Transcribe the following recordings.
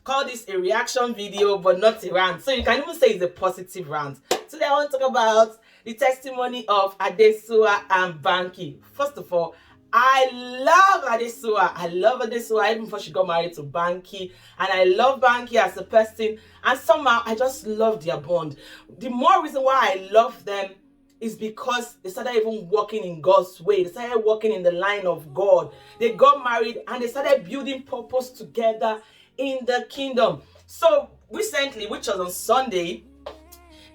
call this a reaction video, but not a rant. So you can even say it's a positive rant. Today I want to talk about the testimony of Adesuwa and Banky. First of all, I love Adesuwa. I love Adesuwa even before she got married to Banky. And I love Banky as a person. And somehow I just love their bond. The more reason why I love them is because they started even walking in God's way. They started walking in the line of God. They got married and they started building purpose together in the kingdom. So recently, which was on Sunday,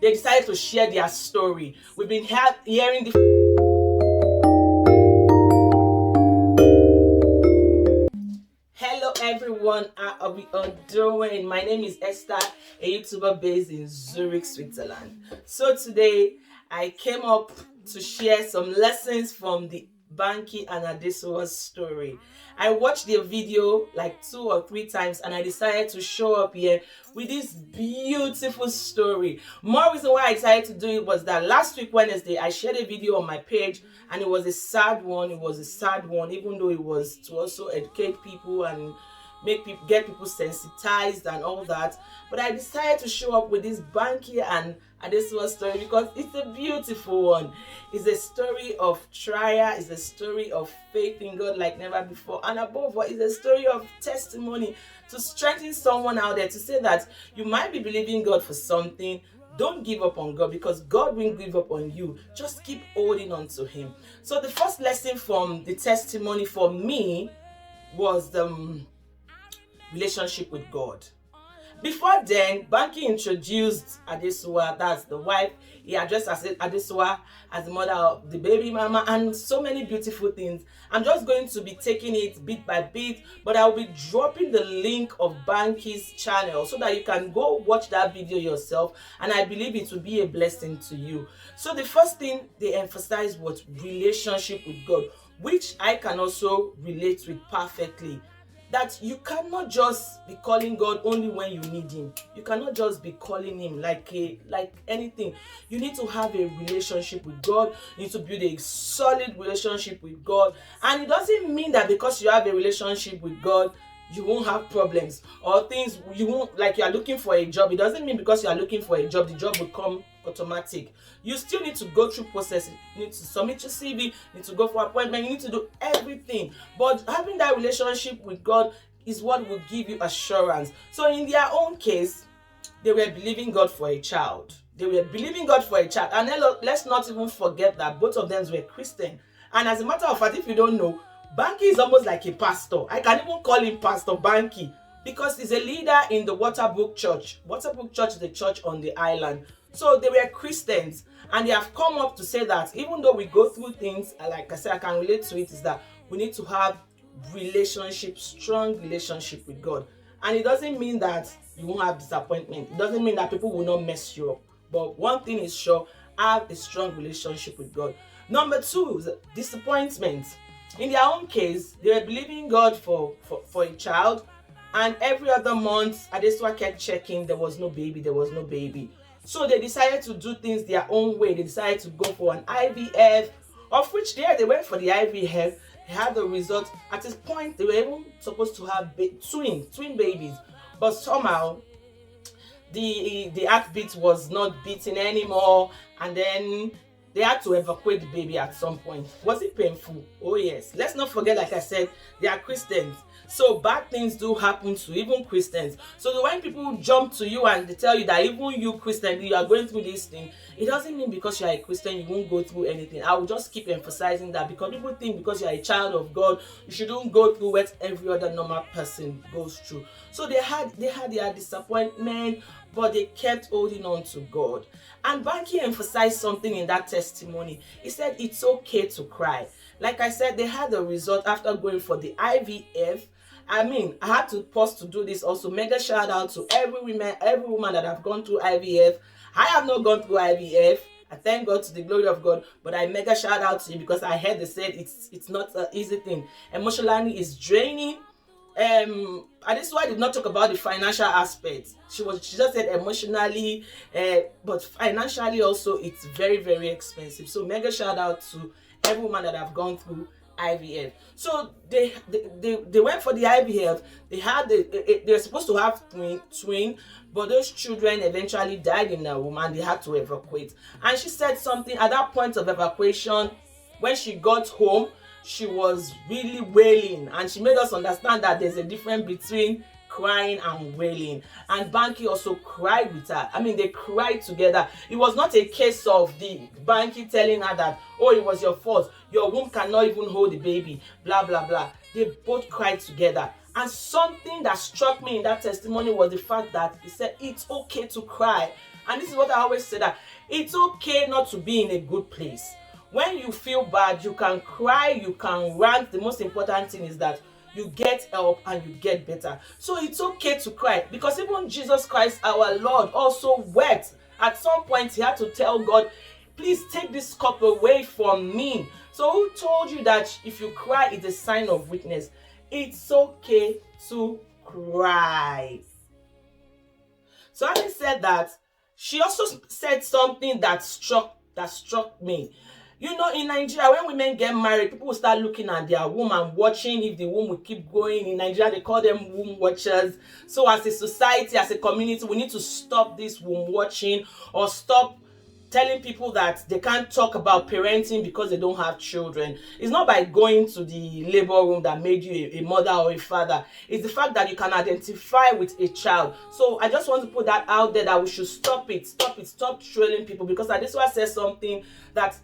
they decided to share their story. We've been hearing the Hello everyone, how are we all doing? My name is Esther, a YouTuber based in Zurich, Switzerland. So today I came up to share some lessons from the Banky and Adesuwa's story. I watched their video like 2 or 3 times and I decided to show up here with this beautiful story. More reason why I decided to do it was that last week Wednesday I shared a video on my page and it was a sad one. It was a sad one, even though it was to also educate people and get people sensitized and all that. But I decided to show up with this Banky and Adesuwa story because it's a beautiful one. It's a story of trial, it's a story of faith in God like never before, and above all, it's a story of testimony to strengthen someone out there to say that you might be believing God for something. Don't give up on God because God won't give up on you. Just keep holding on to Him. So the first lesson from the testimony for me was the relationship with God. Before then, Banky introduced Adesuwa, that's the wife. He addressed Adesuwa as the mother of the baby mama and so many beautiful things. I'm just going to be taking it bit by bit, but I'll be dropping the link of Banky's channel so that you can go watch that video yourself, and I believe it will be a blessing to you. So the first thing they emphasized was relationship with God, which I can also relate with perfectly. That you cannot just be calling God only when you need Him. You cannot just be calling Him like anything. You need to have a relationship with God. You need to build a solid relationship with God. And it doesn't mean that because you have a relationship with God, you won't have problems or things you won't, like you are looking for a job. It doesn't mean because you are looking for a job, the job will come automatic. You still need to go through processes. You need to submit your CV, you need to go for appointment, you need to do everything. But having that relationship with God is what will give you assurance. So in their own case, they were believing God for a child. They were believing God for a child. And let's not even forget that both of them were Christian. And as a matter of fact, if you don't know, Banky is almost like a pastor. I can even call him Pastor Banky because he's a leader in the Waterbrook Church. Waterbrook Church is the church on the island. So they were Christians and they have come up to say that even though we go through things, like I said, I can relate to it, is that we need to have strong relationship with God. And it doesn't mean that you won't have disappointment. It doesn't mean that people will not mess you up. But one thing is sure, have a strong relationship with God. Number 2 is disappointment. In their own case, they were believing God for a child, and every other month, Adesuwa kept checking, there was no baby. So they decided to do things their own way. They decided to go for an IVF, of which they went for the IVF. They had the result. At this point, they were even supposed to have twin babies, but somehow the heartbeat was not beating anymore, and then they had to evacuate the baby at some point. Was it painful? Oh yes. Let's not forget, like I said, they are Christians. So bad things do happen to even Christians. So when people jump to you and they tell you that even you Christian, you are going through this thing, it doesn't mean because you are a Christian you won't go through anything. I will just keep emphasizing that because people think because you are a child of God, you shouldn't go through what every other normal person goes through. So they had their disappointment, but they kept holding on to God. And Banky emphasized something in that testimony. He said it's okay to cry. Like I said, they had a result after going for the IVF. I mean, I had to pause to do this also. Mega shout out to every woman that have gone through IVF. I have not gone through IVF. I thank God to the glory of God, but I mega shout out to you because I heard they said it's not an easy thing. Emotionally, it's draining. Adesuwa did not talk about the financial aspect. She just said emotionally, but financially also it's very, very expensive. So mega shout out to every woman that have gone through IVF. So they went for the IVF. They were supposed to have twin, but those children eventually died in the womb and they had to evacuate. And she said something at that point of evacuation. When she got home, she was really wailing, and she made us understand that there's a difference between crying and wailing. And Banky also cried with her. I mean, they cried together. It was not a case of the Banky telling her that, oh, it was your fault, your womb cannot even hold the baby, blah blah blah. They both cried together. And something that struck me in that testimony was the fact that he said it's okay to cry. And this is what I always say, that it's okay not to be in a good place. When you feel bad, you can cry, you can rant. The most important thing is that you get help and you get better. So it's okay to cry, because even Jesus Christ, our Lord, also wept. At some point, he had to tell God, please take this cup away from me. So who told you that if you cry, it's a sign of weakness? It's okay to cry. So having said that, she also said something that struck me. You know, in Nigeria, when women get married, people will start looking at their womb and watching if the womb will keep going. In Nigeria, they call them womb watchers. So as a society, as a community, we need to stop this womb watching, or stop telling people that they can't talk about parenting because they don't have children. It's not by going to the labor room that made you a mother or a father. It's the fact that you can identify with a child. So I just want to put that out there, that we should stop trolling people, because Adesuwa said something that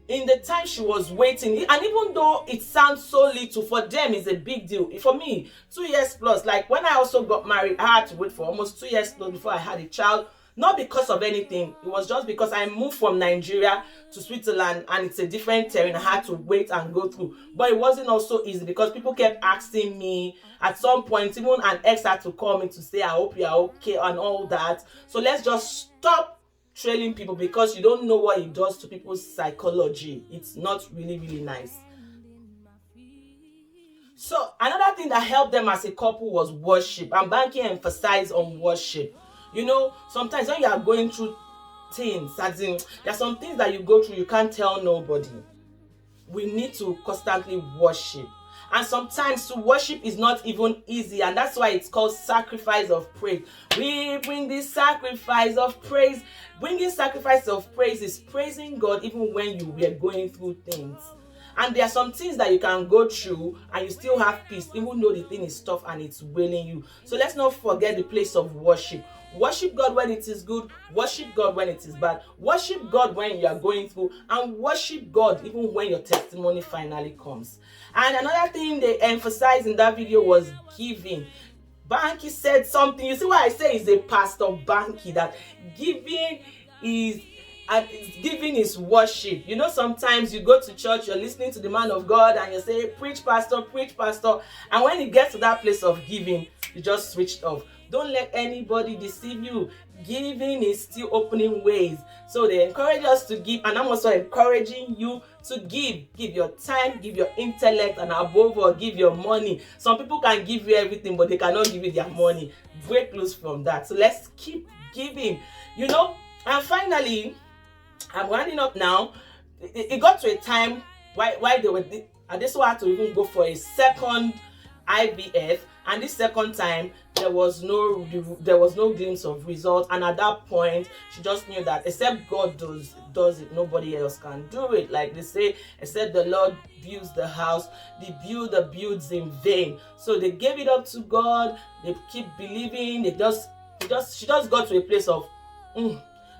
in the time she was waiting, and even though it sounds so little, for them it's a big deal. For me, 2 years plus, like when I also got married, I had to wait for almost 2 years plus before I had a child. Not because of anything, it was just because I moved from Nigeria to Switzerland and it's a different terrain. I had to wait and go through. But it wasn't also easy, because people kept asking me. At some point, even an ex had to call me to say, I hope you are okay and all that. So let's just stop trailing people, because you don't know what it does to people's psychology. It's not really, really nice. So another thing that helped them as a couple was worship, and Banky emphasized on worship. You know, sometimes when you are going through things, as in, there are some things that you go through, you can't tell nobody. We need to constantly worship. And sometimes to worship is not even easy, and that's why it's called sacrifice of praise. We bring this sacrifice of praise. Bringing sacrifice of praise is praising God even when you were going through things. And there are some things that you can go through and you still have peace, even though the thing is tough and it's wailing you. So let's not forget the place of worship. Worship God when it is good, worship God when it is bad, worship God when you are going through, and worship God even when your testimony finally comes. And another thing they emphasized in that video was giving. Banky said something. You see why I say it's a pastor Banky, that giving is worship. You know, sometimes you go to church, you're listening to the man of God, and you say, preach pastor, and when you get to that place of giving, you just switched off. Don't let anybody deceive you. Giving is still opening ways. So they encourage us to give, and I'm also encouraging you to give. Give your time, give your intellect, and above all, give your money. Some people can give you everything, but they cannot give you their money. Break loose from that. So let's keep giving, you know. And finally, I'm winding up now. It got to a time why they were, Adesuwa had to even go for a second IVF, and this second time there was no glimpse of result. And at that point, she just knew that except God does it, nobody else can do it. Like they say, except the Lord builds the house, the builder builds in vain. So they gave it up to God. They keep believing. She just got to a place of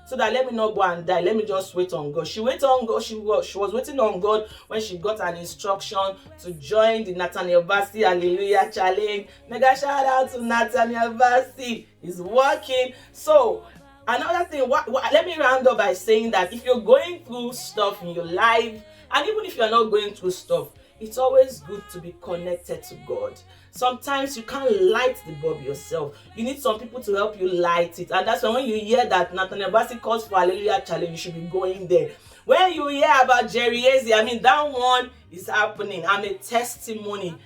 so that let me not go and die, let me just wait on God. She waited on God. She was waiting on God when she got an instruction to join the Nathaniel Bassey Hallelujah Challenge. Mega shout out to Nathaniel Bassey. He's working. So another thing, let me round up by saying that if you're going through stuff in your life, and even if you're not going through stuff, it's always good to be connected to God. Sometimes you can't light the bulb yourself. You need some people to help you light it. And that's when you hear that Nathaniel Bassey calls for Hallelujah Challenge, you should be going there. When you hear about Jerry Eze, I mean, that one is happening. I'm a testimony.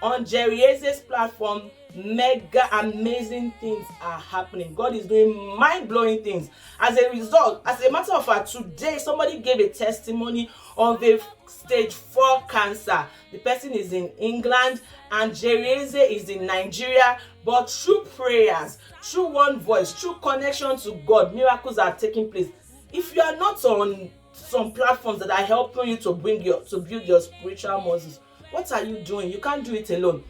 On Jerry Eze's platform, mega amazing things are happening. God is doing mind-blowing things. As a result, as a matter of fact, today somebody gave a testimony of a stage 4 cancer. The person is in England and Jereze is in Nigeria, but through prayers, through one voice, through connection to God, miracles are taking place. If you are not on some platforms that are helping you to build your spiritual muscles, what are you doing? You can't do it alone.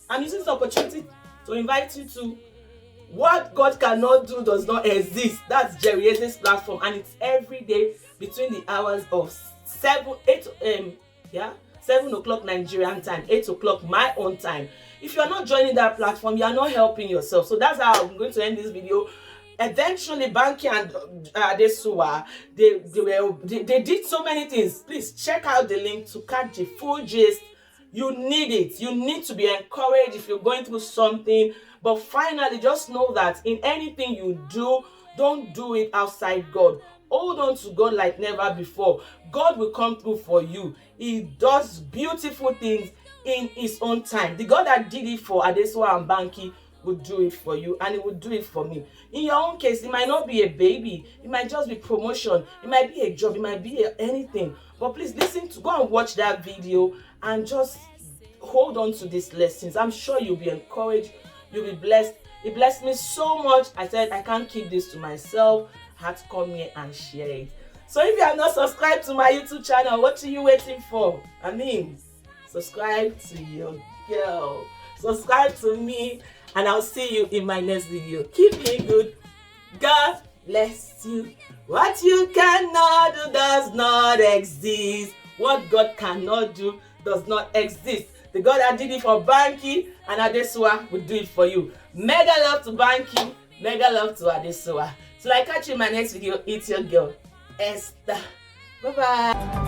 I'm using this opportunity to invite you to What God Cannot Do Does Not Exist. That's Jerry's platform, and it's every day between the hours of 7 o'clock Nigerian time, 8 o'clock my own time. If you are not joining that platform, you are not helping yourself. So that's how I'm going to end this video. Eventually, Banky and Adesuwa, they did so many things. Please check out the link to catch the full gist. You need it. You need to be encouraged if you're going through something. But finally, just know that in anything you do, don't do it outside God. Hold on to God like never before. God will come through for you. He does beautiful things in his own time. The God that did it for Adesuwa and Banky will do it for you, and it will do it for me. In your own case, it might not be a baby, it might just be promotion, it might be a job, it might be anything. But please go and watch that video and just hold on to these lessons. I'm sure you'll be encouraged, you'll be blessed. It blessed me so much. I said I can't keep this to myself. I had to come here and share it. So if you have not subscribed to my YouTube channel, what are you waiting for? I mean, subscribe to your girl. Subscribe to me, and I'll see you in my next video. Keep being good. God bless you. What you cannot do does not exist. What God cannot do does not exist. The God that did it for Banky and Adesuwa will do it for you. Mega love to Banky, mega love to Adesuwa. Till I catch you in my next video, it's your girl, Esther. Bye-bye.